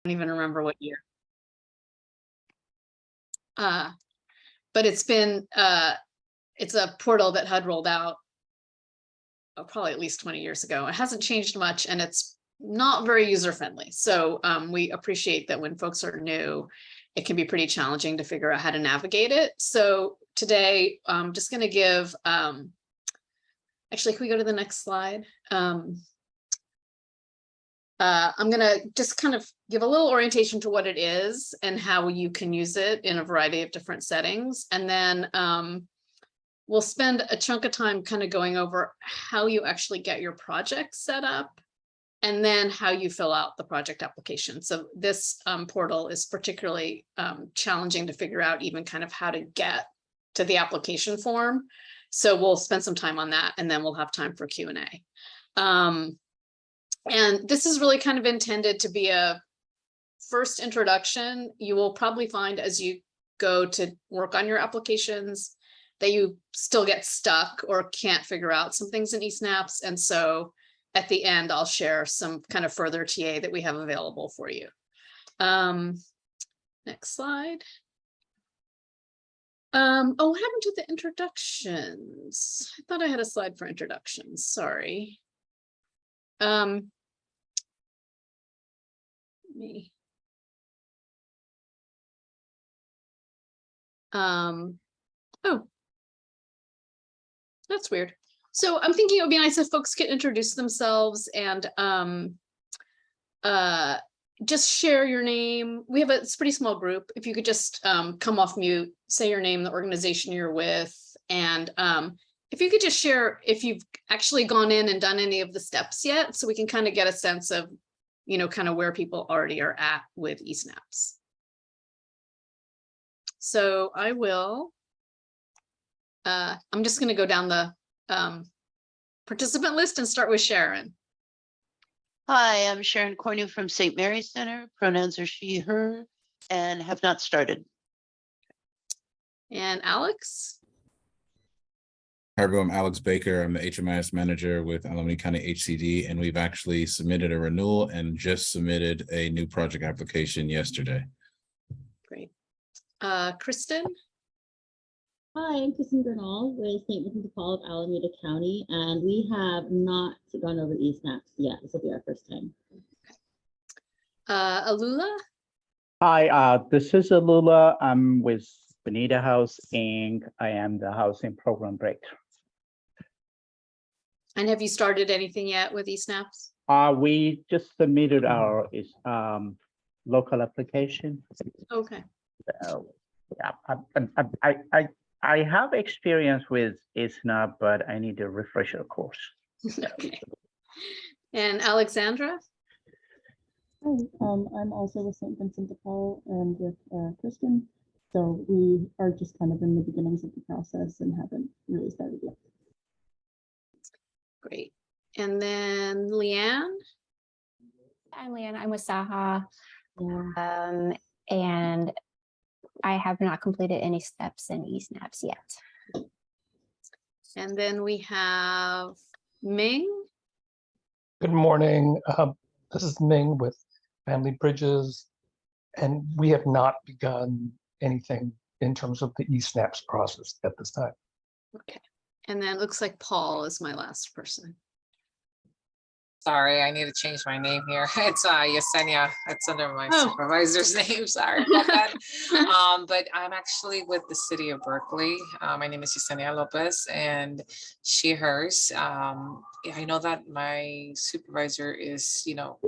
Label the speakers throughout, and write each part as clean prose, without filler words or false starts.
Speaker 1: don't even remember what year. But it's been, it's a portal that HUD rolled out probably at least 20 years ago. It hasn't changed much and it's not very user friendly. So we appreciate that when folks are new, it can be pretty challenging to figure out how to navigate it. So today I'm just going to give, actually, can we go to the next slide? I'm going to just kind of give a little orientation to what it is and how you can use it in a variety of different settings. And then we'll spend a chunk of time kind of going over how you actually get your project set up and then how you fill out the project application. So this portal is particularly challenging to figure out even kind of how to get to the application form. So we'll spend some time on that and then we'll have time for Q&A. And this is really kind of intended to be a first introduction. You will probably find as you go to work on your applications that you still get stuck or can't figure out some things in ESnaps. And so at the end, I'll share some kind of further TA that we have available for you. Next slide. Oh, what happened to the introductions? I thought I had a slide for introductions, sorry. Oh, that's weird. So I'm thinking it would be nice if folks could introduce themselves and just share your name. We have it's a pretty small group. If you could just come off mute, say your name, the organization you're with, and if you could just share if you've actually gone in and done any of the steps yet, so we can kind of get a sense of, you know, kind of where people already are at with ESnaps. So I will, I'm just going to go down the participant list and start with Sharon.
Speaker 2: Hi, I'm Sharon Cornu from St. Mary's Center. Pronouns are she, her, and have not started.
Speaker 1: And Alex?
Speaker 3: Hi, everyone. I'm Alex Baker. I'm the HMIS manager with Alameda County HCD, and we've actually submitted a renewal and just submitted a new project application yesterday.
Speaker 1: Great. Kristen?
Speaker 4: Hi, I'm Kristen Bernal with St. Vincent de Paul of Alameda County, and we have not gone over ESnaps yet. This will be our first time.
Speaker 1: Alula?
Speaker 5: Hi, this is Alula. I'm with Bonita House Inc. I am the housing program director.
Speaker 1: And have you started anything yet with ESnaps?
Speaker 5: We just submitted our local application.
Speaker 1: Okay.
Speaker 5: Yeah, I have experience with ESnap, but I need a refresher course.
Speaker 1: Okay. And Alexandra?
Speaker 4: Hi, I'm also with St. Vincent de Paul and with Kristen. So we are just kind of in the beginnings of the process and haven't really started yet.
Speaker 1: Great. And then Leanne?
Speaker 6: I'm Leanne. I'm with Saha.
Speaker 4: Yeah.
Speaker 6: And I have not completed any steps in ESnaps yet.
Speaker 1: And then we have Ming.
Speaker 7: Good morning. This is Ming with Family Bridges, and we have not begun anything in terms of the ESnaps process at this time.
Speaker 1: Okay. And then it looks like Paul is my last person.
Speaker 8: Sorry, I need to change my name here. It's Yesenia. It's under my supervisor's name. Sorry about that. But I'm actually with the city of Berkeley. My name is Yesenia Lopez and she, hers. I know that my supervisor is, you know,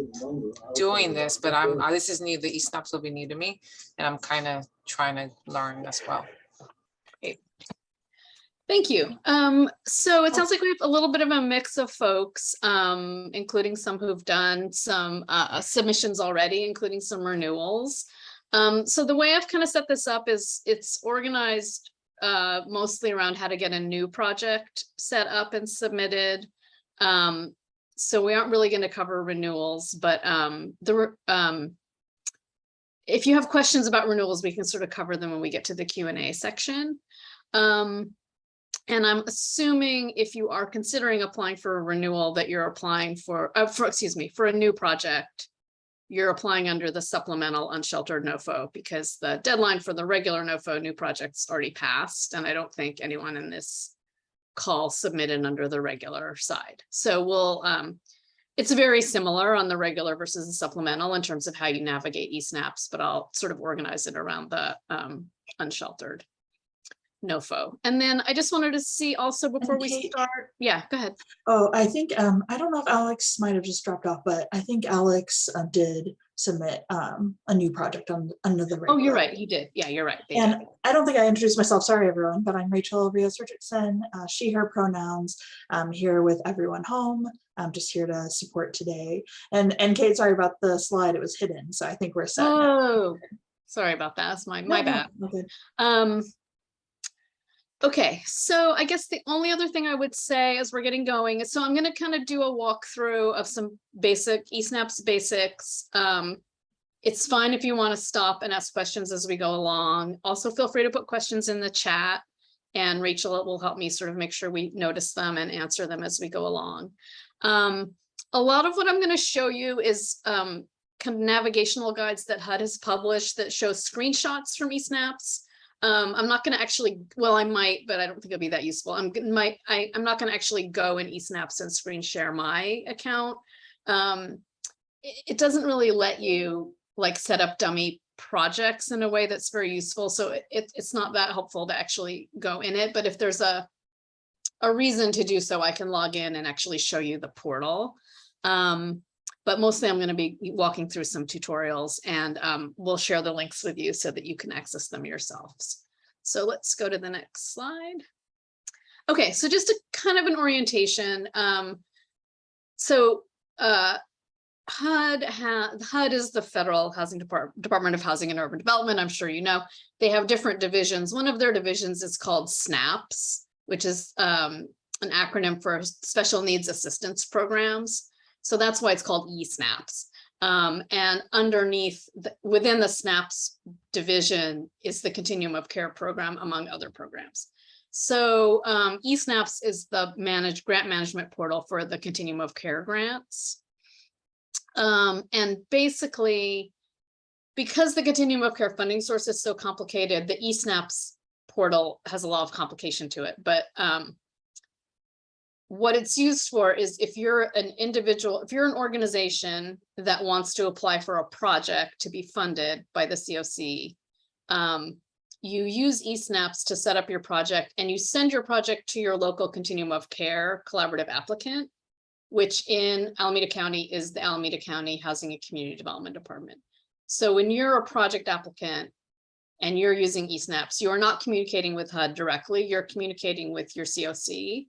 Speaker 8: doing this, but this is new. The ESnaps will be new to me, and I'm kind of trying to learn as well.
Speaker 1: Great. Thank you. So it sounds like we have a little bit of a mix of folks, including some who've done some submissions already, including some renewals. So the way I've kind of set this up is it's organized mostly around how to get a new project set up and submitted. So we aren't really going to cover renewals, but if you have questions about renewals, we can sort of cover them when we get to the Q&A section. And I'm assuming if you are considering applying for a renewal that you're applying for a new project, you're applying under the supplemental unsheltered NOFO because the deadline for the regular NOFO new projects already passed. And I don't think anyone in this call submitted under the regular side. So we'll, it's very similar on the regular versus the supplemental in terms of how you navigate ESnaps, but I'll sort of organize it around the unsheltered NOFO. And then I just wanted to see also before we
Speaker 9: Kate-
Speaker 1: start, yeah, go ahead.
Speaker 9: Oh, I think, I don't know if Alex might have just dropped off, but I think Alex did submit a new project under the.
Speaker 1: Oh, you're
Speaker 9: regular.
Speaker 1: right, you did. Yeah, you're right. They did.
Speaker 9: And I don't think I introduced myself. Sorry, everyone, but I'm Rachel Rios Richardson, she, her pronouns. I'm here with everyone home. I'm just here to support today. And Kate, sorry about the slide. It was hidden. So I think we're set. now.
Speaker 1: Oh, sorry about that. That's my
Speaker 9: No,
Speaker 1: bad.
Speaker 9: no, good.
Speaker 1: Okay, so I guess the only other thing I would say as we're getting going is, so I'm going to kind of do a walkthrough of some basic ESnaps basics. It's fine if you want to stop and ask questions as we go along. Also, feel free to put questions in the chat, and Rachel will help me sort of make sure we notice them and answer them as we go along. A lot of what I'm going to show you is kind of navigational guides that HUD has published that show screenshots from ESnaps. I'm not going to actually, well, I might, but I don't think it'll be that useful. I'm not going to actually go in ESnaps and screen share my account. It doesn't really let you like set up dummy projects in a way that's very useful. So it's not that helpful to actually go in it. But if there's a reason to do so, I can log in and actually show you the portal. But mostly I'm going to be walking through some tutorials, and we'll share the links with you so that you can access them yourselves. So let's go to the next slide. Okay, so just a kind of an orientation. HUD is the Federal Housing Department of Housing and Urban Development. I'm sure you know. They have different divisions. One of their divisions is called SNAPS, which is an acronym for Special Needs Assistance Programs. So that's why it's called ESnaps. And underneath, within the SNAPS division is the Continuum of Care program, among other programs. So ESnaps is the grant management portal for the Continuum of Care grants. And basically, because the Continuum of Care funding source is so complicated, the ESnaps portal has a lot of complication to it. But what it's used for is if you're an individual, if you're an organization that wants to apply for a project to be funded by the COC, you use ESnaps to set up your project, and you send your project to your local Continuum of Care collaborative applicant, which in Alameda County is the Alameda County Housing and Community Development Department. So when you're a project applicant and you're using ESnaps, you are not communicating with HUD directly, you're communicating with your COC.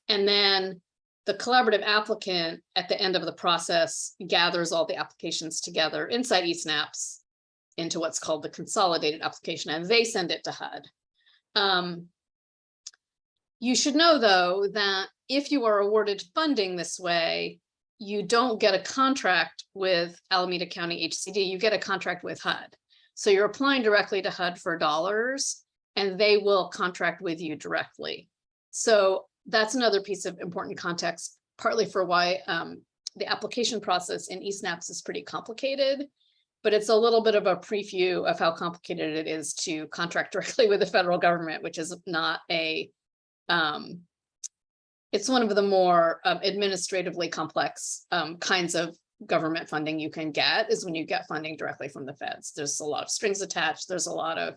Speaker 1: And then the collaborative applicant at the end of the process gathers all the applications together inside ESnaps into what's called the consolidated application, and they send it to HUD. You should know, though, that if you are awarded funding this way, you don't get a contract with Alameda County HCD, you get a contract with HUD. So you're applying directly to HUD for dollars, and they will contract with you directly. So that's another piece of important context, partly for why the application process in ESnaps is pretty complicated, but it's a little bit of a preview of how complicated it is to contract directly with the federal government, which is not a, it's one of the more administratively complex kinds of government funding you can get, is when you get funding directly from the feds. There's a lot of strings attached. There's a lot of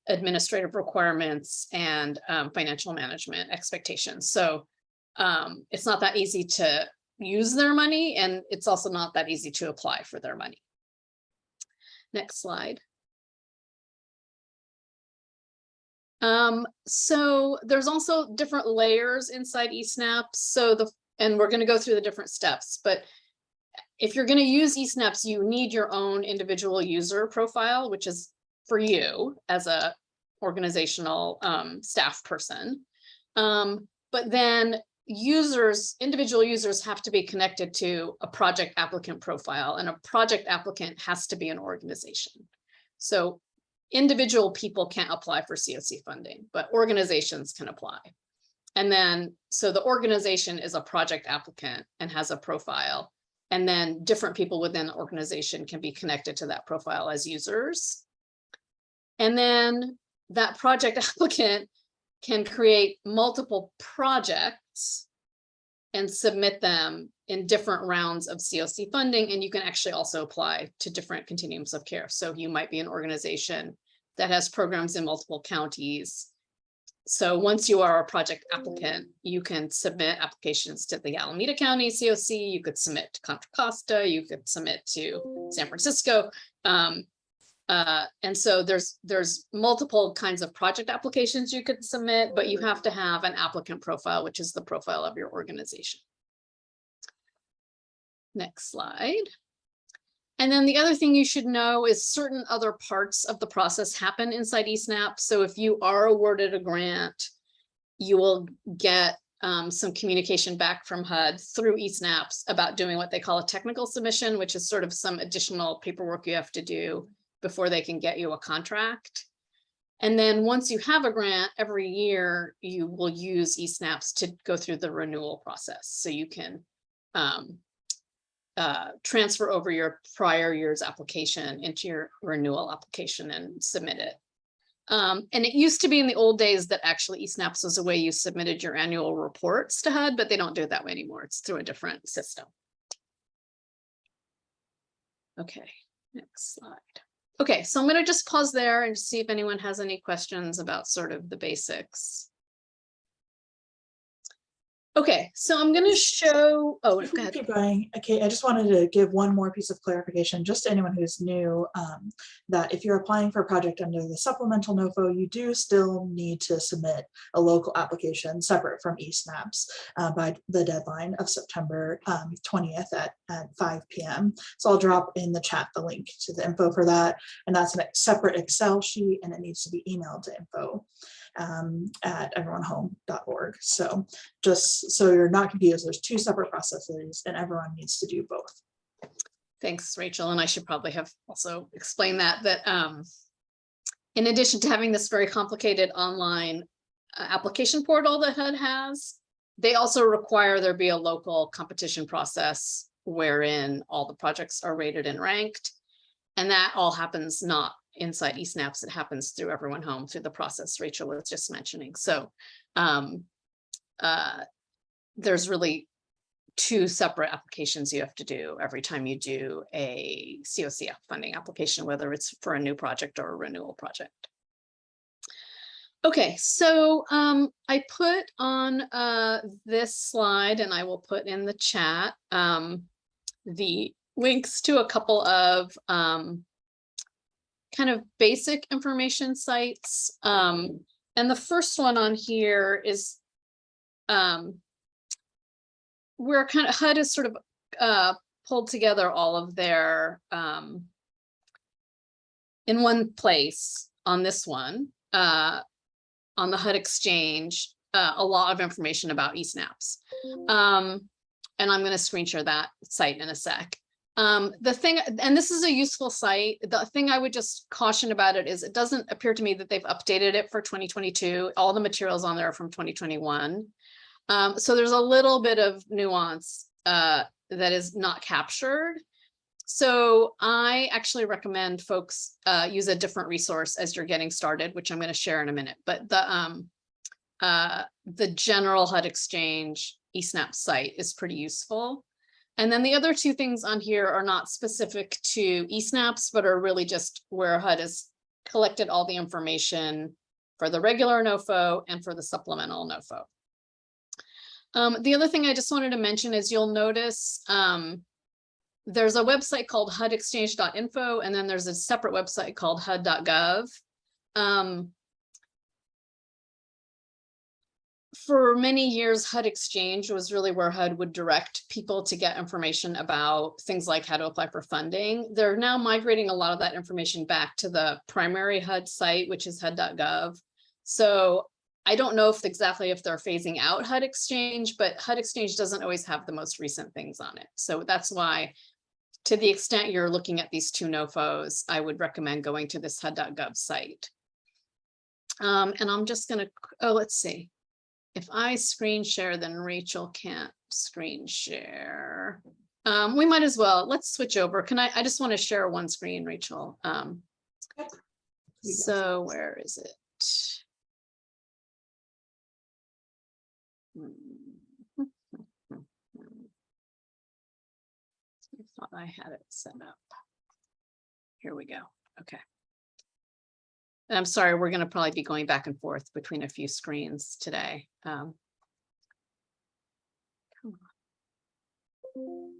Speaker 1: administrative requirements and financial management expectations. So it's not that easy to use their money, and it's also not that easy to apply for their money. Next slide. So there's also different layers inside ESnaps. So and we're going to go through the different steps, but if you're going to use ESnaps, you need your own individual user profile, which is for you as a organizational staff person. But then individual users have to be connected to a project applicant profile, and a project applicant has to be an organization. So individual people can't apply for COC funding, but organizations can apply. And then, so the organization is a project applicant and has a profile. And then different people within the organization can be connected to that profile as users. And then that project applicant can create multiple projects and submit them in different rounds of COC funding. And you can actually also apply to different continuums of care. So you might be an organization that has programs in multiple counties. So once you are a project applicant, you can submit applications to the Alameda County COC, you could submit to Contra Costa, you could submit to San Francisco. And so there's multiple kinds of project applications you could submit, but you have to have an applicant profile, which is the profile of your organization. Next slide. And then the other thing you should know is certain other parts of the process happen inside ESnap. So if you are awarded a grant, you will get some communication back from HUD through ESnaps about doing what they call a technical submission, which is sort of some additional paperwork you have to do before they can get you a contract. And then once you have a grant, every year you will use ESnaps to go through the renewal process. So you can transfer over your prior year's application into your renewal application and submit it. And it used to be in the old days that actually ESnaps was a way you submitted your annual reports to HUD, but they don't do it that way anymore. It's through a different system. Okay, next slide. Okay, so I'm going to just pause there and see if anyone has any questions about sort of the basics. Okay, so I'm going to show, oh, go ahead.
Speaker 9: Keep going. Okay, I just wanted to give one more piece of clarification, just to anyone who's new, that if you're applying for a project under the supplemental NOFO, you do still need to submit a local application separate from ESnaps by the deadline of September 20th at 5 p.m. So I'll drop in the chat the link to the info for that. And that's a separate Excel sheet, and it needs to be emailed to info at everyonehome.org. So just so you're not confused, there's two separate processes and everyone needs to do both.
Speaker 1: Thanks, Rachel. And I should probably have also explained that in addition to having this very complicated online application portal that HUD has, they also require there be a local competition process wherein all the projects are rated and ranked. And that all happens not inside ESnaps, it happens through Everyone Home through the process Rachel was just mentioning. So there's really two separate applications you have to do every time you do a COC funding application, whether it's for a new project or a renewal project. Okay, so I put on this slide, and I will put in the chat the links to a couple of kind of basic information sites. And the first one on here is where kind of HUD has sort of pulled together all of their in one place on this one, on the HUD Exchange, a lot of information about ESnaps. And I'm going to screen share that site in a sec. The thing, and this is a useful site, the thing I would just caution about it is it doesn't appear to me that they've updated it for 2022. All the materials on there are from 2021. So there's a little bit of nuance that is not captured. So I actually recommend folks use a different resource as you're getting started, which I'm going to share in a minute. But the general HUD Exchange ESnap site is pretty useful. And then the other two things on here are not specific to ESnaps, but are really just where HUD has collected all the information for the regular NOFO and for the supplemental NOFO. The other thing I just wanted to mention is you'll notice there's a website called hudexchange.info, and then there's a separate website called hud.gov. For many years, HUD Exchange was really where HUD would direct people to get information about things like how to apply for funding. They're now migrating a lot of that information back to the primary HUD site, which is hud.gov. So I don't know if exactly if they're phasing out HUD Exchange, but HUD Exchange doesn't always have the most recent things on it. So that's why, to the extent you're looking at these two NOFOs, I would recommend going to this hud.gov site. And I'm just going to, oh, let's see. If I screen share, then Rachel can't screen share. We might as well. Let's switch over. I just want to share one screen, Rachel. So where is it? I thought I had it set up. Here we go. Okay. And I'm sorry, we're going to probably be going back and forth between a few screens today. Come on.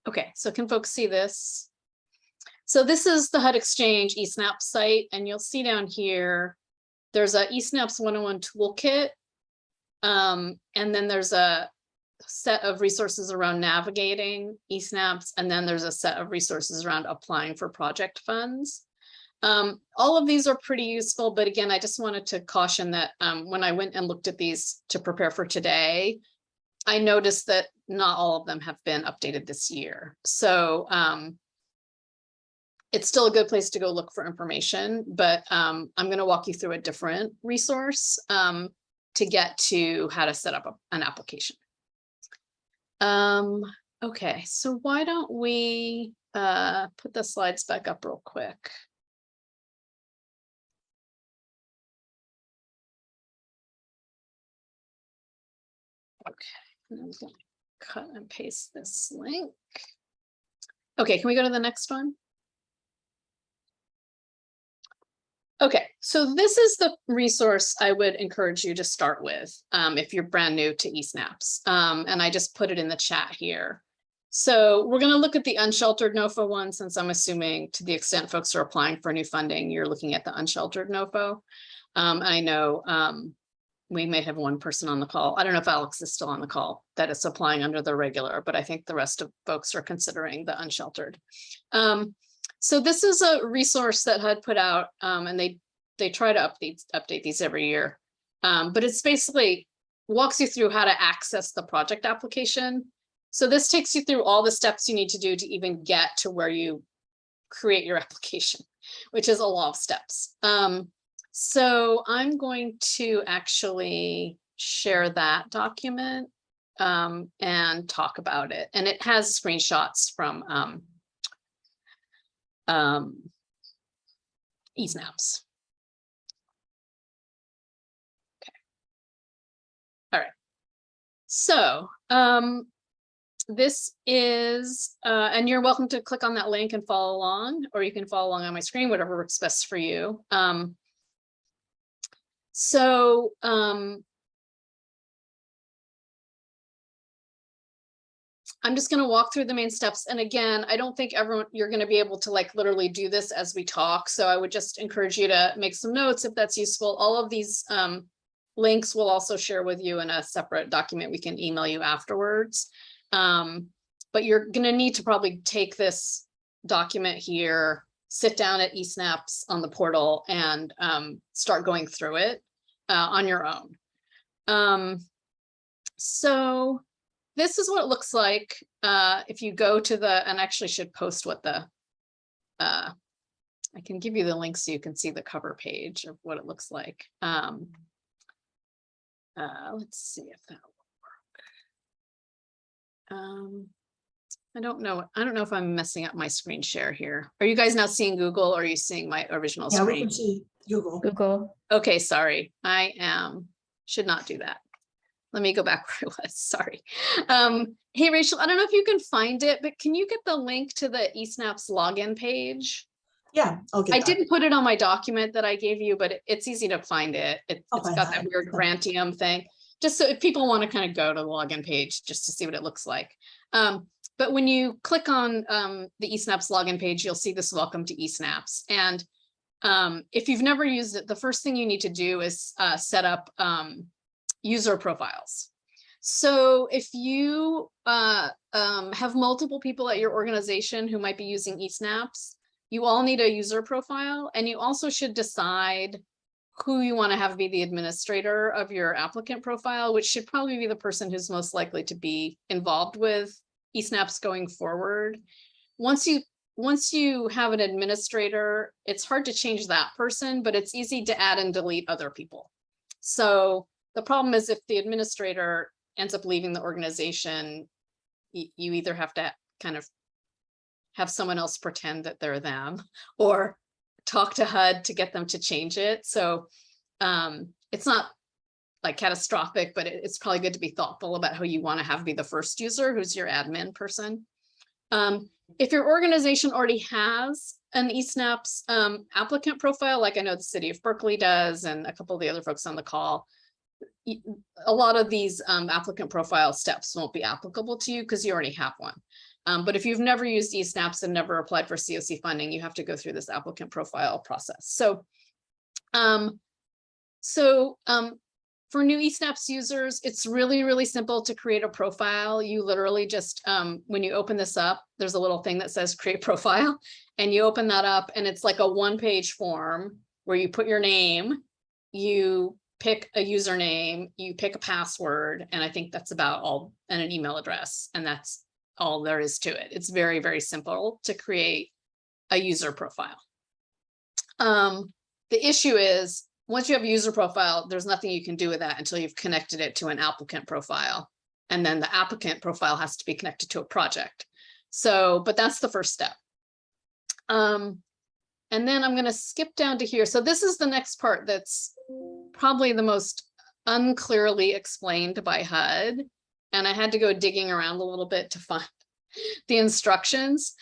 Speaker 1: Okay, so can folks see this? So this is the HUD Exchange ESnaps site, and you'll see down here, there's a ESnaps 101 toolkit. And then there's a set of resources around navigating ESnaps, and then there's a set of resources around applying for project funds. All of these are pretty useful, but again, I just wanted to caution that when I went and looked at these to prepare for today, I noticed that not all of them have been updated this year. So it's still a good place to go look for information, but I'm going to walk you through a different resource to get to how to set up an application. Okay, so why don't we put the slides back up real quick. Okay, I'm going to cut and paste this link. Okay, can we go to the next one? Okay, so this is the resource I would encourage you to start with if you're brand new to ESnaps. And I just put it in the chat here. So we're going to look at the unsheltered NOFO one, since I'm assuming to the extent folks are applying for new funding, you're looking at the unsheltered NOFO. I know we may have one person on the call. I don't know if Alex is still on the call that is applying under the regular, but I think the rest of folks are considering the unsheltered. So this is a resource that HUD put out, and they try to update these every year. But it's basically walks you through how to access the project application. So this takes you through all the steps you need to do to even get to where you create your application, which is a lot of steps. So I'm going to actually share that document and talk about it. And it has screenshots from ESnaps. Okay. All right. So this is, and you're welcome to click on that link and follow along, or you can follow along on my screen, whatever works best for you. I'm just going to walk through the main steps. And again, I don't think you're going to be able to like literally do this as we talk. So I would just encourage you to make some notes if that's useful. All of these links we'll also share with you in a separate document we can email you afterwards. But you're going to need to probably take this document here, sit down at ESnaps on the portal, and start going through it on your own. So this is what it looks like if you go to the, and actually should post what the, I can give you the link so you can see the cover page of what it looks like. Let's see if that will work. I don't know if I'm messing up my screen share here. Are you guys now seeing Google, or are you seeing my original screen?
Speaker 9: Yeah, we can see Google.
Speaker 6: Google.
Speaker 1: Okay, sorry. Should not do that. Let me go back where I was, sorry. Hey, Rachel, I don't know if you can find it, but can you get the link to the ESnaps login page?
Speaker 9: Yeah, I'll get
Speaker 1: I
Speaker 9: that.
Speaker 1: didn't put it on my document that I gave you, but it's easy to find it. It's
Speaker 9: find
Speaker 1: got
Speaker 9: that.
Speaker 1: that weird Grantium thing. Just so if people want to kind of go to the login page just to see what it looks like. But when you click on the ESnaps login page, you'll see this welcome to ESnaps. And if you've never used it, the first thing you need to do is set up user profiles. So if you have multiple people at your organization who might be using ESnaps, you all need a user profile, and you also should decide who you want to have be the administrator of your applicant profile, which should probably be the person who's most likely to be involved with ESnaps going forward. Once you once you have an administrator, it's hard to change that person, but it's easy to add and delete other people. So the problem is if the administrator ends up leaving the organization, you either have to kind of have someone else pretend that they're them or talk to HUD to get them to change it. So it's not like catastrophic, but it's probably good to be thoughtful about who you want to have be the first user, who's your admin person. If your organization already has an ESnaps applicant profile, like I know the city of Berkeley does, and a couple of the other folks on the call, a lot of these applicant profile steps won't be applicable to you because you already have one. But if you've never used ESnaps and never applied for COC funding, you have to go through this applicant profile process. So, for new ESnaps users, it's really, really simple to create a profile. You literally just, when you open this up, there's a little thing that says create profile, and you open that up and it's like a one-page form where you put your name, you pick a username, you pick a password, and I think that's about all, and an email address, and that's all there is to it. It's very, very simple to create a user profile. The issue is, once you have a user profile, there's nothing you can do with that until you've connected it to an applicant profile. And then the applicant profile has to be connected to a project. So, but that's the first step. And then I'm going to skip down to here. So this is the next part that's probably the most unclearly explained by HUD. And I had to go digging around a little bit to find the instructions.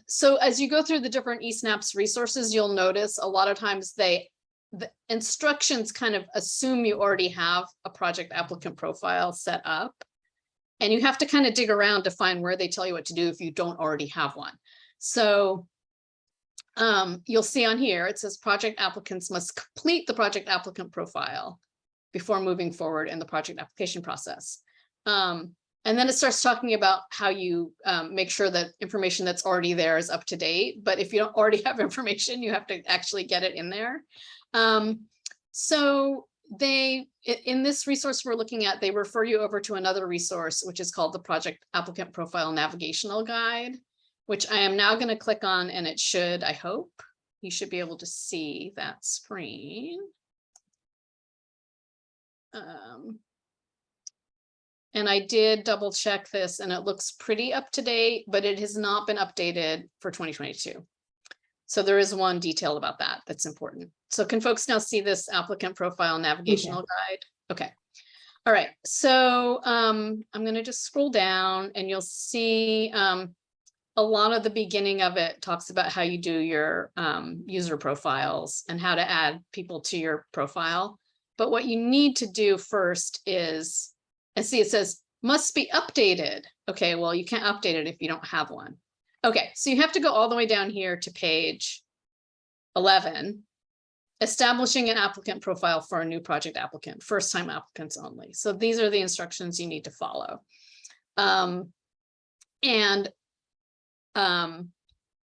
Speaker 1: So as you go through the different ESnaps resources, you'll notice a lot of times the instructions kind of assume you already have a project applicant profile set up, and you have to kind of dig around to find where they tell you what to do if you don't already have one. So you'll see on here, it says project applicants must complete the project applicant profile before moving forward in the project application process. And then it starts talking about how you make sure that information that's already there is up to date. But if you don't already have information, you have to actually get it in there. So in this resource we're looking at, they refer you over to another resource, which is called the Project Applicant Profile Navigational Guide, which I am now going to click on, and it should, I hope, you should be able to see that screen. And I did double check this, and it looks pretty up to date, but it has not been updated for 2022. So there is one detail about that that's important. So can folks now see this applicant profile navigational guide? Okay. All right. So I'm going to just scroll down, and you'll see a lot of the beginning of it talks about how you do your user profiles and how to add people to your profile. But what you need to do first is, and see, it says must be updated. Okay, well, you can't update it if you don't have one. Okay, so you have to go all the way down here to page 11, establishing an applicant profile for a new project applicant, first time applicants only. So these are the instructions you need to follow.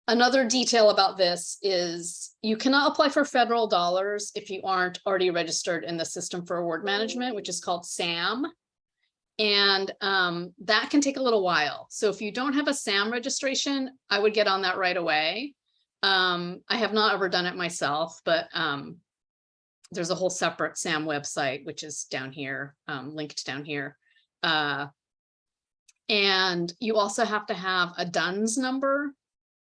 Speaker 1: Another detail about this is you cannot apply for federal dollars if you aren't already registered in the System for Award Management, which is called SAM. And that can take a little while. So if you don't have a SAM registration, I would get on that right away. I have not ever done it myself, but there's a whole separate SAM website, which is down here, linked down here. And you also have to have a DUNS number.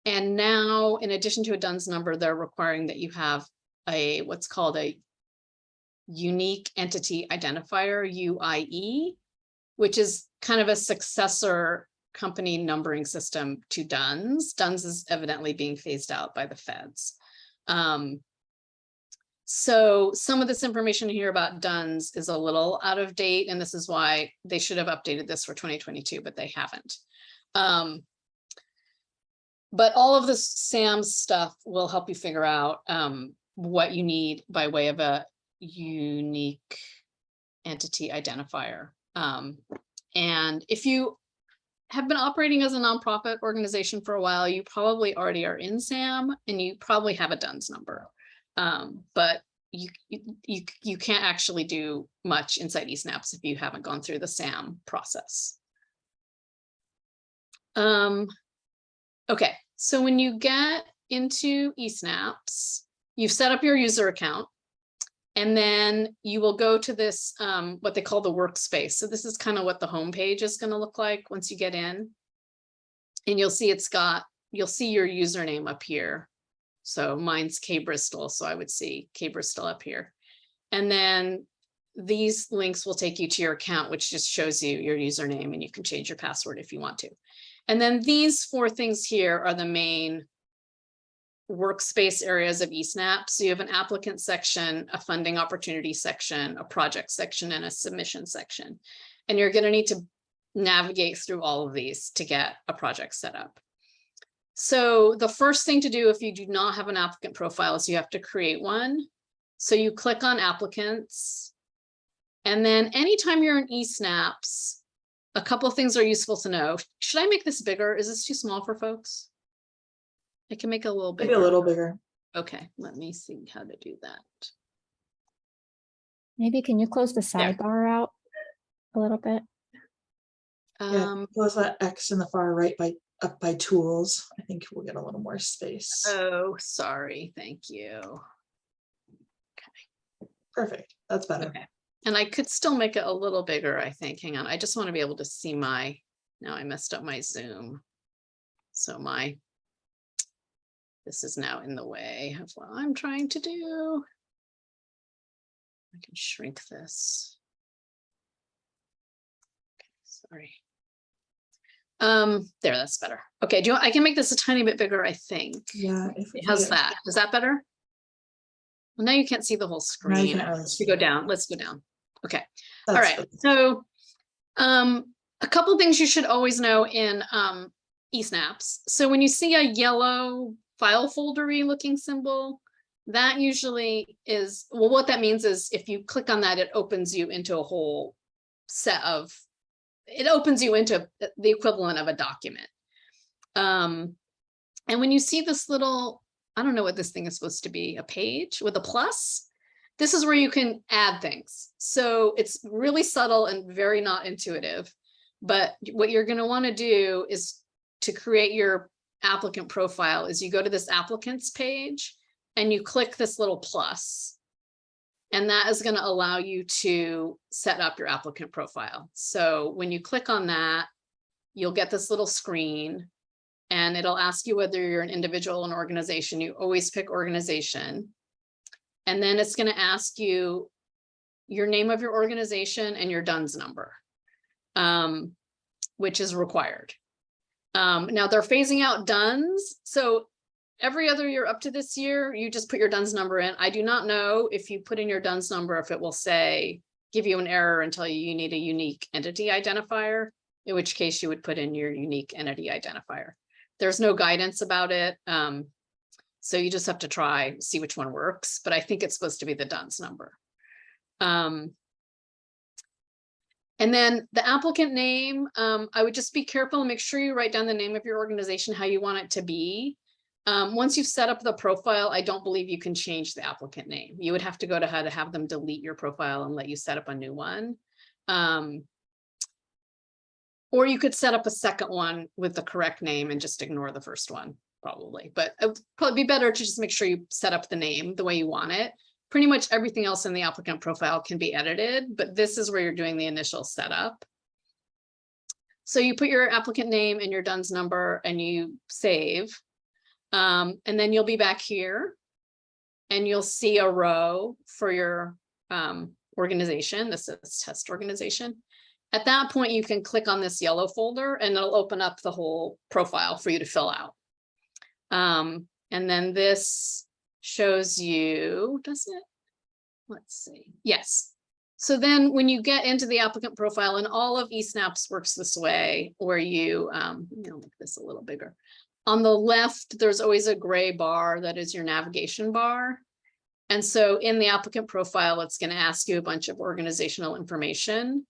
Speaker 1: And now, in addition to a DUNS number, they're requiring that you have a what's called a unique entity identifier, UIE, which is kind of a successor company numbering system to DUNS. DUNS is evidently being phased out by the feds. So some of this information here about DUNS is a little out of date, and this is why they should have updated this for 2022, but they haven't. But all of this SAM stuff will help you figure out what you need by way of a unique entity identifier. And if you have been operating as a nonprofit organization for a while, you probably already are in SAM, and you probably have a DUNS number. But you can't actually do much inside ESnaps if you haven't gone through the SAM process. Okay, So when you get into ESnaps, you've set up your user account. And then you will go to this, what they call the workspace. So this is kind of what the home page is going to look like once you get in. And you'll see you'll see your username up here. So mine's K Bristol. So I would see K Bristol up here. And then these links will take you to your account, which just shows you your username, and you can change your password if you want to. And then these 4 things here are the main workspace areas of ESnap. So you have an applicant section, a funding opportunity section, a project section, and a submission section. And you're going to need to navigate through all of these to get a project set up. So the first thing to do if you do not have an applicant profile is you have to create one. So you click on applicants. And then anytime you're in ESnaps, a couple of things are useful to know. Should I make this bigger? Is this too small for folks? I can make it a little bigger.
Speaker 9: Maybe a little bigger.
Speaker 1: Okay, let me see how to do that.
Speaker 6: Maybe can you close the
Speaker 1: There.
Speaker 6: sidebar out a little bit?
Speaker 9: Yeah, close that X in the far right up by tools. I think we'll get a little more space.
Speaker 1: Oh, sorry. Thank you.
Speaker 9: Perfect. That's better.
Speaker 1: Okay. And I could still make it a little bigger, I think. Hang on. I just want to be able to see now I messed up my Zoom. So this is now in the way of what I'm trying to do. I can shrink this. Okay, sorry. There, that's better. Okay, I can make this a tiny bit bigger, I think.
Speaker 9: Yeah.
Speaker 1: How's that? Is that better? Well, now you can't see the whole
Speaker 9: Now you
Speaker 1: screen.
Speaker 9: can't really
Speaker 1: Let's
Speaker 9: see
Speaker 1: go
Speaker 9: it.
Speaker 1: down. Let's go down. Okay.
Speaker 9: That's
Speaker 1: All right.
Speaker 9: good.
Speaker 1: So a couple things you should always know in ESnaps. So when you see a yellow file foldery looking symbol, that usually is, well, what that means is if you click on that, it opens you into a whole set of, it opens you into the equivalent of a document. And when you see this little, I don't know what this thing is supposed to be, a page with a plus, this is where you can add things. So it's really subtle and very not intuitive. But what you're going to want to do is to create your applicant profile is you go to this applicants page and you click this little plus. And that is going to allow you to set up your applicant profile. So when you click on that, you'll get this little screen and it'll ask you whether you're an individual or an organization. You always pick organization. And then it's going to ask you your name of your organization and your DUNS number, which is required. Now they're phasing out DUNS. So every other year up to this year, you just put your DUNS number in. I do not know if you put in your DUNS number, if it will say, give you an error and tell you need a unique entity identifier, in which case you would put in your unique entity identifier. There's no guidance about it. So you just have to try, see which one works, but I think it's supposed to be the DUNS number. And then the applicant name, I would just be careful and make sure you write down the name of your organization, how you want it to be. Once you've set up the profile, I don't believe you can change the applicant name. You would have to go to how to have them delete your profile and let you set up a new one. Or you could set up a second one with the correct name and just ignore the first one, probably. But it would probably be better to just make sure you set up the name the way you want it. Pretty much everything else in the applicant profile can be edited, but this is where you're doing the initial setup. So you put your applicant name and your DUNS number and you save. And then you'll be back here and you'll see a row for your organization. This is test organization. At that point, you can click on this yellow folder and it'll open up the whole profile for you to fill out. And then this shows you, does it? Let's see. Yes. So then when you get into the applicant profile, and all of ESnaps works this way, where you, make this a little bigger. On the left, there's always a gray bar that is your navigation bar. And so in the applicant profile, it's going to ask you a bunch of organizational information.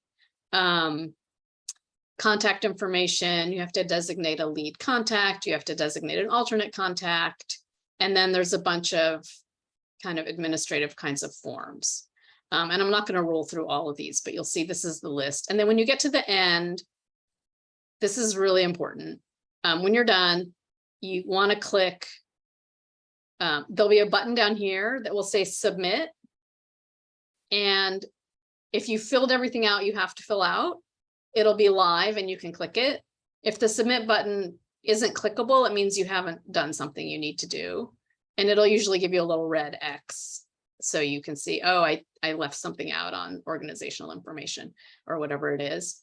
Speaker 1: Contact information, you have to designate a lead contact, you have to designate an alternate contact, and then there's a bunch of kind of administrative kinds of forms. And I'm not going to roll through all of these, but you'll see this is the list. And then when you get to the end, this is really important. When you're done, you want to click, there'll be a button down here that will say submit. And if you filled everything out, you have to fill out, it'll be live and you can click it. If the submit button isn't clickable, it means you haven't done something you need to do. And it'll usually give you a little red X. So you can see, oh, I left something out on organizational information or whatever it is.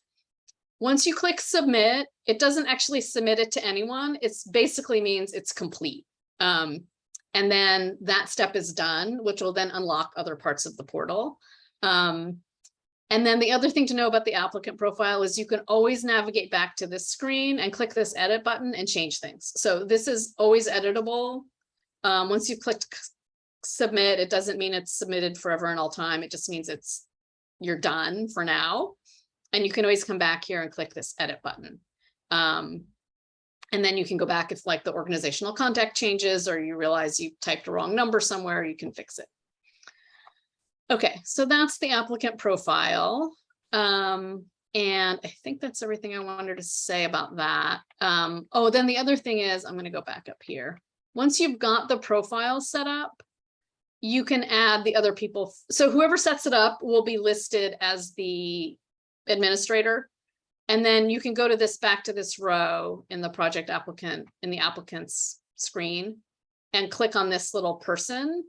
Speaker 1: Once you click submit, it doesn't actually submit it to anyone. It's basically means it's complete. And then that step is done, which will then unlock other parts of the portal. And then the other thing to know about the applicant profile is you can always navigate back to this screen and click this edit button and change things. So this is always editable. Once you click submit, it doesn't mean it's submitted forever and all time. It just means you're done for now. And you can always come back here and click this edit button. And then you can go back if like the organizational contact changes or you realize you typed a wrong number somewhere, you can fix it. Okay, so that's the applicant profile. And I think that's everything I wanted to say about that. Oh, then the other thing is, I'm going to go back up here. Once you've got the profile set up, you can add the other people. So whoever sets it up will be listed as the administrator. And then you can go to this, back to this row in the project applicant, in the applicant's screen, and click on this little person.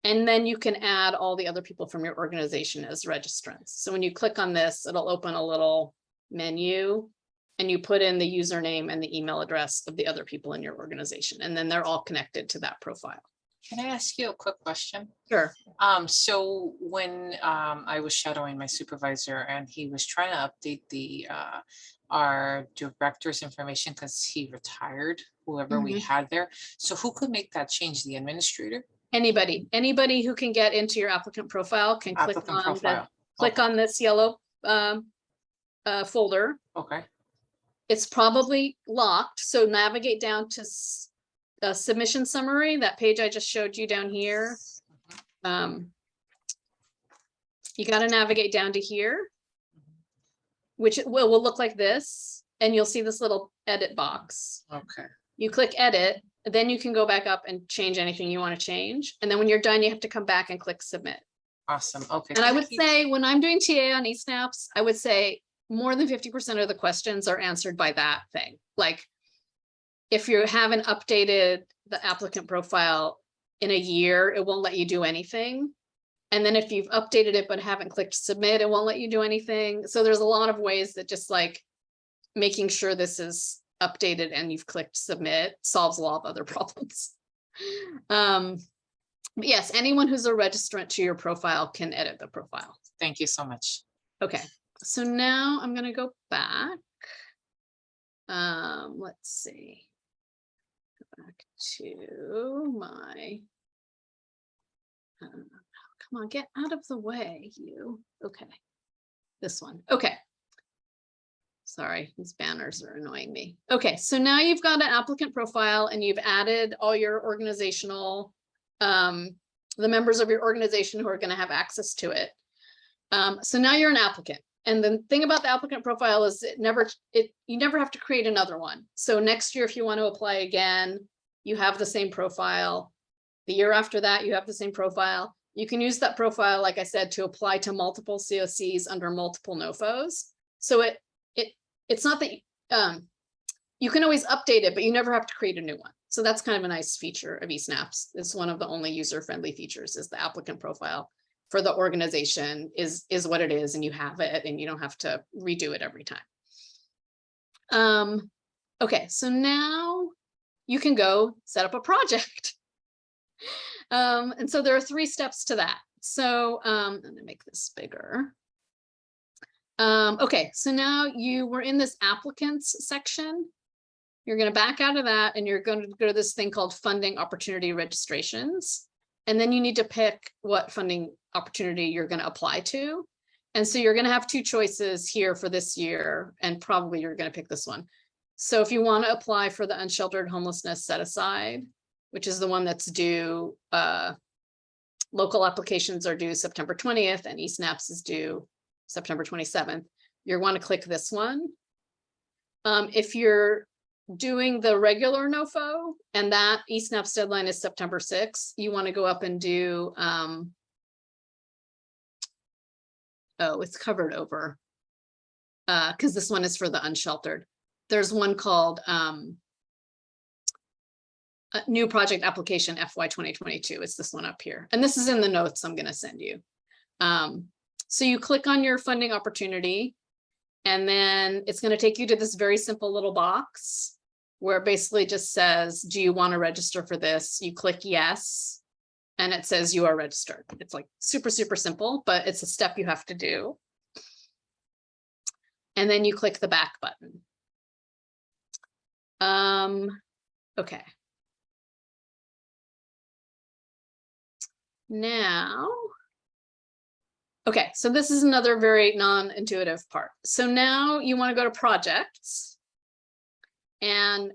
Speaker 1: And then you can add all the other people from your organization as registrants. So when you click on this, it'll open a little menu and you put in the username and the email address of the other people in your organization. And then they're all connected to that profile.
Speaker 8: Can I ask you a quick question?
Speaker 1: Sure.
Speaker 8: So when I was shadowing my supervisor and he was trying to update the our director's information because he retired, whoever we had there. So who could make that change? The administrator?
Speaker 1: Anybody who can get into your applicant profile can click
Speaker 8: Applicant
Speaker 1: on
Speaker 8: profile.
Speaker 1: click on this yellow folder.
Speaker 8: Okay.
Speaker 1: It's probably locked, so navigate down to submission summary, that page I just showed you down here. You got to navigate down to here, which will look like this, and you'll see this little edit box.
Speaker 8: Okay.
Speaker 1: You click edit, then you can go back up and change anything you want to change. And then when you're done, you have to come back and click submit.
Speaker 8: Awesome. Okay.
Speaker 1: And I would
Speaker 8: thank you.
Speaker 1: say when I'm doing TA on ESnaps, I would say more than 50% of the questions are answered by that thing. Like if you haven't updated the applicant profile in a year, it won't let you do anything. And then if you've updated it but haven't clicked submit, it won't let you do anything. So there's a lot of ways that just like making sure this is updated and you've clicked submit solves a lot of other problems. But yes, anyone who's a registrant to your profile can edit the profile.
Speaker 8: Thank you so much.
Speaker 1: Okay, so now I'm gonna go back. Let's see. Go back to my, come on, get out of the way, you. Okay, this one. Okay. Sorry, these banners are annoying me. Okay, so now you've got an applicant profile and you've added all your organizational, the members of your organization who are going to have access to it. So now you're an applicant. And the thing about the applicant profile is you never have to create another one. So next year, if you want to apply again, you have the same profile. The year after that, you have the same profile. You can use that profile, like I said, to apply to multiple COCs under multiple NOFOs. So it's not that you can always update it, but you never have to create a new one. So that's kind of a nice feature of ESnaps. It's one of the only user-friendly features is the applicant profile for the organization is what it is, and you have it and you don't have to redo it every time. Okay, so now you can go set up a project. And so there are 3 steps to that. So I'm gonna make this bigger. Okay, so now you were in this applicants section. You're going to back out of that and you're going to go to this thing called funding opportunity registrations. And then you need to pick what funding opportunity you're going to apply to. And so you're going to have 2 choices here for this year, and probably you're going to pick this one. So if you want to apply for the unsheltered homelessness set aside, which is the one that's due, local applications are due September 20th and ESnaps is due September 27th, you're want to click this one. If you're doing the regular NOFO, and that ESnaps deadline is September 6th, you want to go up and do, oh, it's covered over. Because this one is for the unsheltered. There's one called a new project application FY 2022. It's this one up here. And this is in the notes I'm going to send you. So you click on your funding opportunity, and then it's going to take you to this very simple little box where it basically just says, do you want to register for this? You click yes, and it says you are registered. It's like super, super simple, but it's a step you have to do. And then you click the back button. Okay. Now, okay, so this is another very non-intuitive part. So now you want to go to projects, and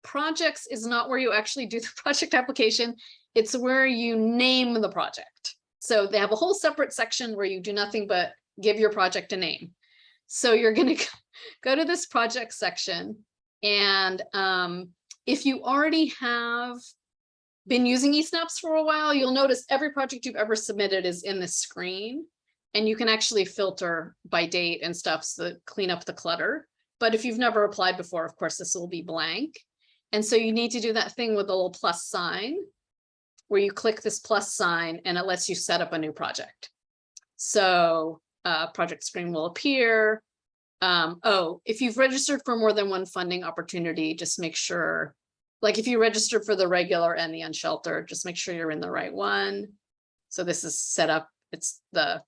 Speaker 1: projects is not where you actually do the project application. It's where you name the project. So they have a whole separate section where you do nothing but give your project a name. So you're going to go to this project section, and if you already have been using ESnaps for a while, you'll notice every project you've ever submitted is in this screen, and you can actually filter by date and stuff to clean up the clutter. But if you've never applied before, of course, this will be blank. And so you need to do that thing with a little plus sign where you click this plus sign and it lets you set up a new project. So project screen will appear. Oh, if you've registered for more than one funding opportunity, just make sure, like if you registered for the regular and the unsheltered, just make sure you're in the right one. So this is set up, it's the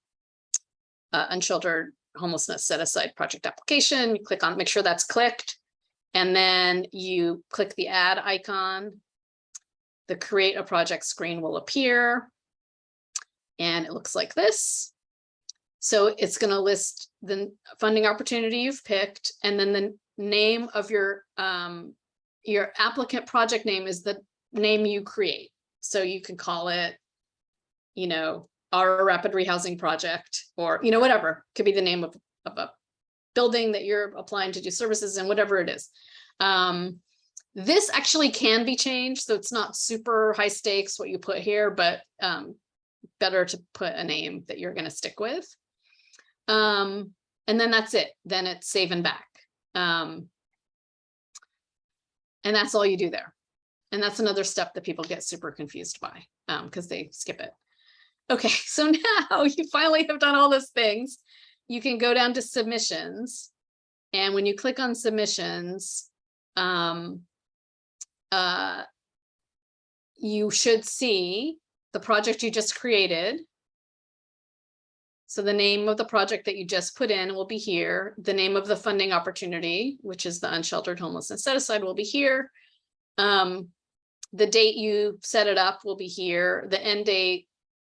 Speaker 1: unsheltered homelessness set aside project application. You click on, make sure that's clicked, and then you click the add icon. The create a project screen will appear, and it looks like this. So it's going to list the funding opportunity you've picked, and then the name of your applicant project name is the name you create. So you can call it, you know, our rapid rehousing project, or, you know, whatever. Could be the name of a building that you're applying to do services in, whatever it is. This actually can be changed, so it's not super high stakes what you put here, but better to put a name that you're going to stick with. And then that's it. Then it's save and back. And that's all you do there. And that's another step that people get super confused by because they skip it. Okay, so now you finally have done all those things. You can go down to submissions. And when you click on submissions, you should see the project you just created. So the name of the project that you just put in will be here. The name of the funding opportunity, which is the unsheltered homelessness set aside, will be here. The date you set it up will be here. The end date,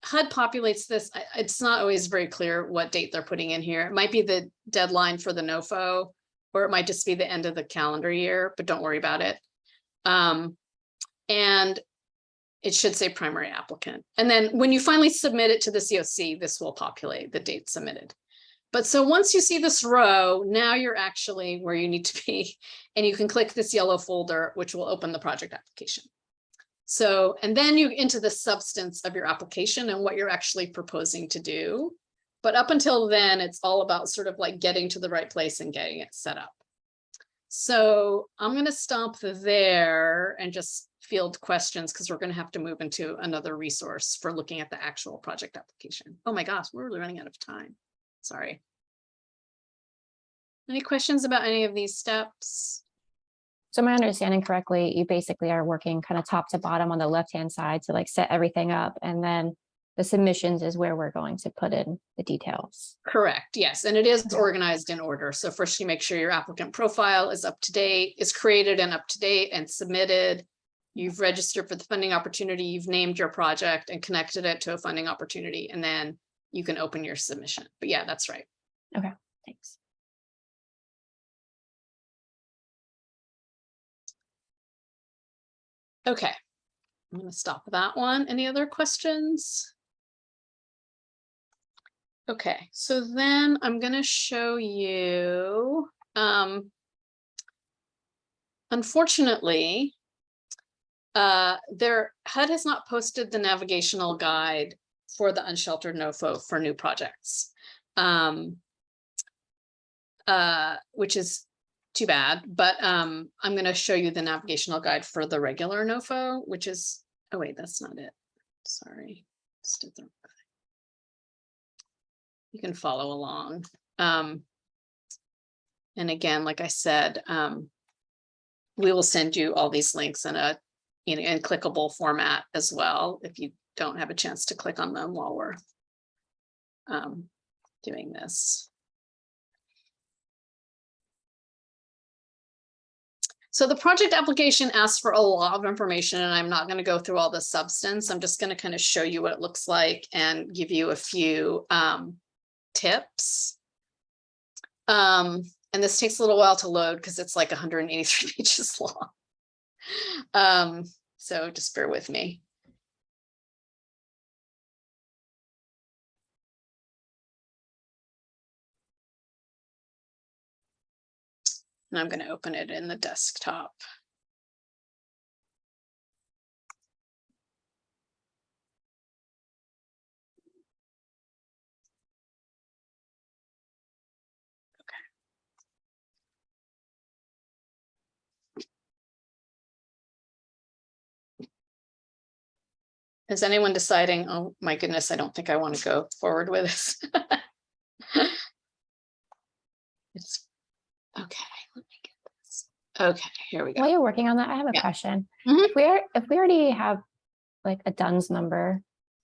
Speaker 1: HUD populates this. It's not always very clear what date they're putting in here. It might be the deadline for the NOFO, or it might just be the end of the calendar year, but don't worry about it. And it should say primary applicant. And then when you finally submit it to the COC, this will populate the date submitted. But so once you see this row, now you're actually where you need to be, and you can click this yellow folder, which will open the project application. So, and then you into the substance of your application and what you're actually proposing to do. But up until then, it's all about sort of like getting to the right place and getting it set up. So I'm going to stop there and just field questions, because we're going to have to move into another resource for looking at the actual project application. Oh my gosh, we're really running out of time. Sorry. Any questions about any of these steps?
Speaker 6: So am I understanding correctly, you basically are working kind of top to bottom on the left-hand side to like set everything up, and then the submissions is where we're going to put in the details.
Speaker 1: Correct, yes, and it is organized in order. So first you make sure your applicant profile is up to date, is created and up to date and submitted. You've registered for the funding opportunity, you've named your project and connected it to a funding opportunity, and then you can open your submission. But yeah, that's right.
Speaker 6: Okay, thanks.
Speaker 1: Okay, I'm going to stop that one. Any other questions? Okay, so then I'm going to show you unfortunately, their HUD has not posted the navigational guide for the unsheltered NOFO for new projects, which is too bad, but I'm going to show you the navigational guide for the regular NOFO, which is, oh wait, that's not it. Sorry. Just did the wrong thing. You can follow along. And again, like I said, we will send you all these links in a in clickable format as well, if you don't have a chance to click on them while we're doing this. So the project application asks for a lot of information, and I'm not going to go through all the substance. I'm just going to kind of show you what it looks like and give you a few tips. And this takes a little while to load because it's like 183 pages long. So just bear with me. And I'm going to open it in the desktop. Is anyone deciding, oh my goodness, I don't think I want to go forward with this? It's okay. Let me get this. Okay, here we go.
Speaker 6: While you're working on that, I have a
Speaker 1: Yeah.
Speaker 6: question.
Speaker 1: Mhm.
Speaker 6: If we already have like a DUNS number,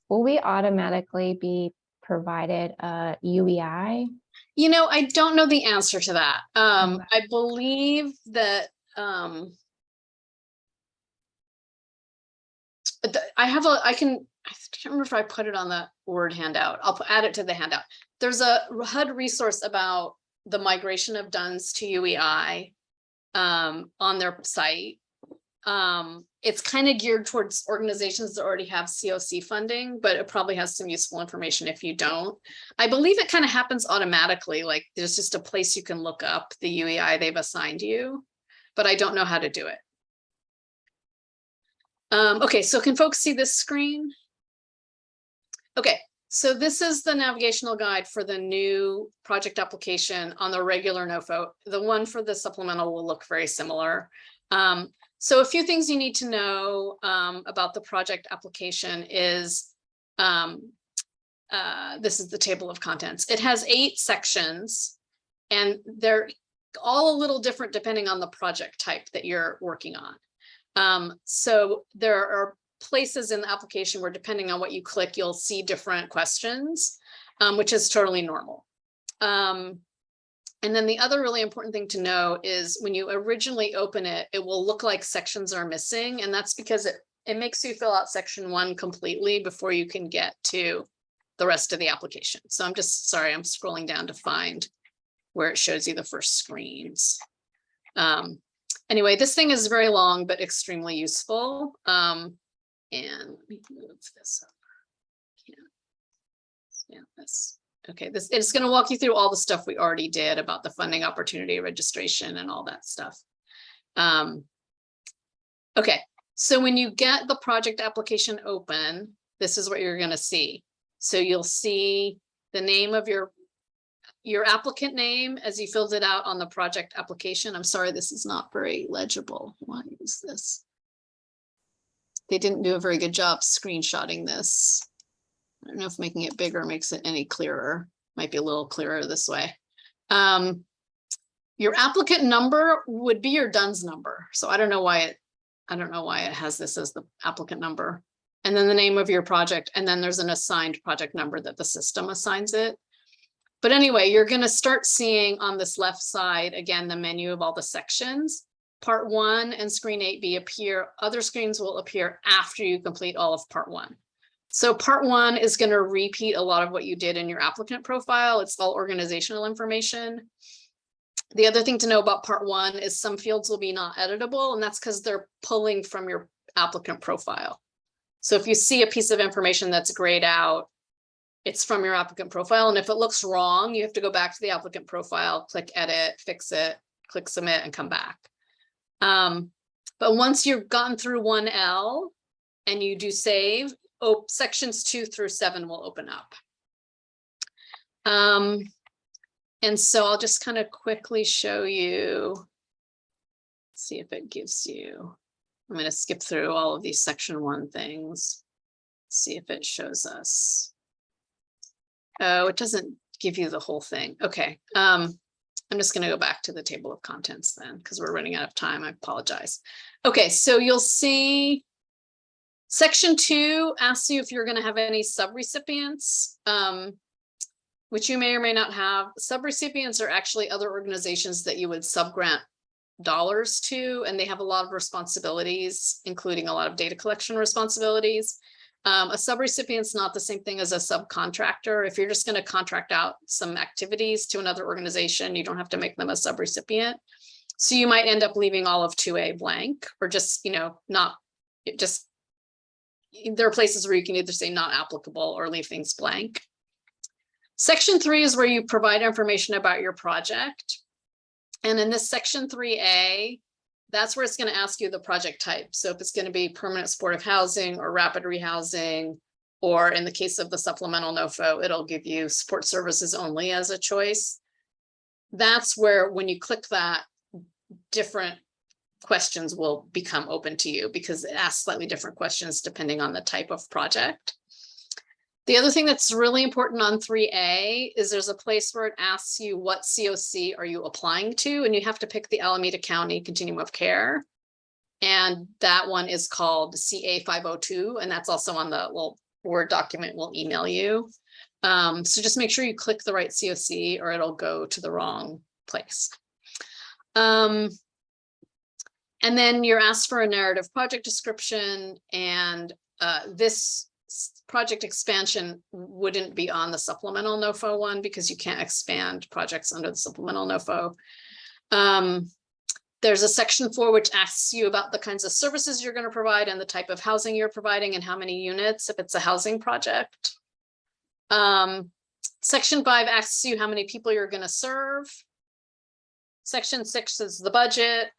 Speaker 6: will we automatically be provided a UEI?
Speaker 1: You know, I don't know the answer to that.
Speaker 6: Okay.
Speaker 1: I believe that I can't remember if I put it on the Word handout. I'll add it to the handout. There's a HUD resource about the migration of DUNS to UEI on their site. It's kind of geared towards organizations that already have COC funding, but it probably has some useful information if you don't. I believe it kind of happens automatically, like there's just a place you can look up the UEI they've assigned you, but I don't know how to do it. Okay, so can folks see this screen? Okay, so this is the navigational guide for the new project application on the regular NOFO. The one for the supplemental will look very similar. So a few things you need to know about the project application is this is the table of contents. It has 8 sections, and they're all a little different depending on the project type that you're working on. So there are places in the application where depending on what you click, you'll see different questions, which is totally normal. And then the other really important thing to know is when you originally open it, it will look like sections are missing. And that's because it makes you fill out section 1 completely before you can get to the rest of the application. So I'm just sorry, I'm scrolling down to find where it shows you the first screens. Anyway, this thing is very long, but extremely useful. And let me move this up. Yeah, this. Okay, it's going to walk you through all the stuff we already did about the funding opportunity registration and all that stuff. Okay, so when you get the project application open, this is what you're going to see. So you'll see the name of your applicant name as you filled it out on the project application. I'm sorry, this is not very legible. Why is this? They didn't do a very good job screenshotting this. I don't know if making it bigger makes it any clearer. Might be a little clearer this way. Your applicant number would be your DUNS number. So I don't know why it has this as the applicant number. And then the name of your project, and then there's an assigned project number that the system assigns it. But anyway, you're going to start seeing on this left side, again, the menu of all the sections. Part 1 and screen 8B appear. Other screens will appear after you complete all of part 1. So part 1 is going to repeat a lot of what you did in your applicant profile. It's all organizational information. The other thing to know about part 1 is some fields will be not editable, and that's because they're pulling from your applicant profile. So if you see a piece of information that's grayed out, it's from your applicant profile. And if it looks wrong, you have to go back to the applicant profile, click edit, fix it, click submit, and come back. But once you've gotten through 1L and you do save, sections 2 through 7 will open up. And so I'll just kind of quickly show you, see if it gives you, I'm going to skip through all of these section 1 things, see if it shows us. Oh, it doesn't give you the whole thing. Okay. I'm just going to go back to the table of contents then, because we're running out of time. I apologize. Okay, so you'll see section 2 asks you if you're going to have any subrecipients, which you may or may not have. Subrecipients are actually other organizations that you would subgrant dollars to, and they have a lot of responsibilities, including a lot of data collection responsibilities. A subrecipient is not the same thing as a subcontractor. If you're just going to contract out some activities to another organization, you don't have to make them a subrecipient. So you might end up leaving all of 2A blank, or just, not just, there are places where you can either say not applicable or leave things blank. Section 3 is where you provide information about your project. And in this section 3A, that's where it's going to ask you the project type. So if it's going to be permanent supportive housing or rapid rehousing, or in the case of the supplemental NOFO, it'll give you support services only as a choice. That's where, when you click that, different questions will become open to you, because it asks slightly different questions depending on the type of project. The other thing that's really important on 3A is there's a place where it asks you what COC are you applying to, and you have to pick the Alameda County Continuum of Care. And that one is called CA 502, and that's also on the little Word document we'll email you. So just make sure you click the right COC or it'll go to the wrong place. And then you're asked for a narrative project description, and this project expansion wouldn't be on the supplemental NOFO one, because you can't expand projects under the supplemental NOFO. There's a section 4 which asks you about the kinds of services you're going to provide and the type of housing you're providing and how many units if it's a housing project. Section 5 asks you how many people you're going to serve. Section 6 is the budget.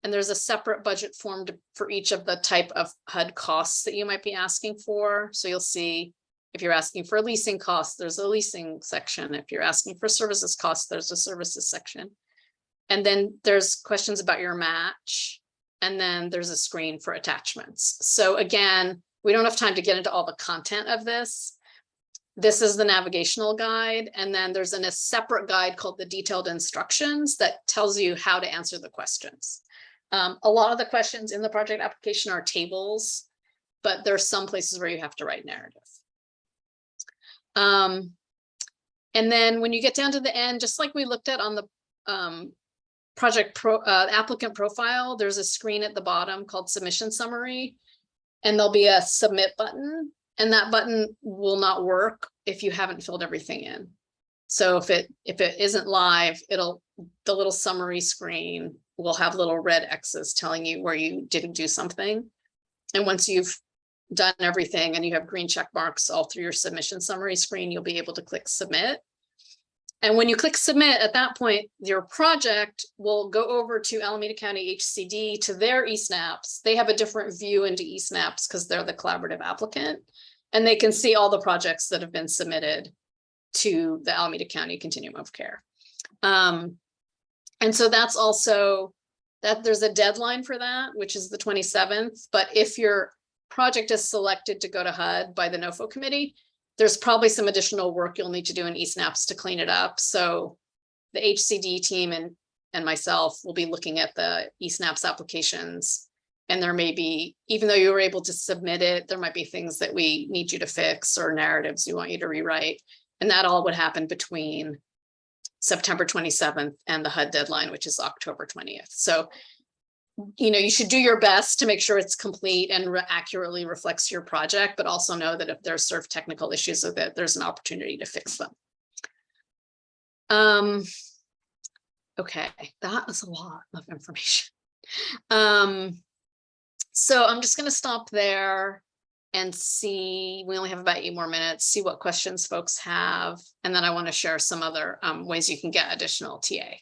Speaker 1: And there's a separate budget form for each of the type of HUD costs that you might be asking for. So you'll see if you're asking for a leasing cost, there's a leasing section. If you're asking for services costs, there's a services section. And then there's questions about your match. And then there's a screen for attachments. So again, we don't have time to get into all the content of this. This is the navigational guide. And then there's a separate guide called the detailed instructions that tells you how to answer the questions. A lot of the questions in the project application are tables, but there's some places where you have to write narrative. And then when you get down to the end, just like we looked at on the applicant profile, there's a screen at the bottom called submission summary, and there'll be a submit button, and that button will not work if you haven't filled everything in. So if it isn't live, the little summary screen will have little red X's telling you where you didn't do something. And once you've done everything and you have green check marks all through your submission summary screen, you'll be able to click submit. And when you click submit, at that point, your project will go over to Alameda County HCD to their ESnaps. They have a different view into ESnaps because they're the collaborative applicant, and they can see all the projects that have been submitted to the Alameda County Continuum of Care. And so that's also that there's a deadline for that, which is the 27th. But if your project is selected to go to HUD by the NOFO committee, there's probably some additional work you'll need to do in ESnaps to clean it up. So the HCD team and myself will be looking at the ESnaps applications. And there may be, even though you were able to submit it, there might be things that we need you to fix or narratives we want you to rewrite. And that all would happen between September 27th and the HUD deadline, which is October 20th. So, you should do your best to make sure it's complete and accurately reflects your project, but also know that if there's sort of technical issues with it, there's an opportunity to fix them. Okay, that was a lot of information. So I'm just going to stop there and see, we only have about 8 more minutes, see what questions folks have. And then I want to share some other ways you can get additional TA.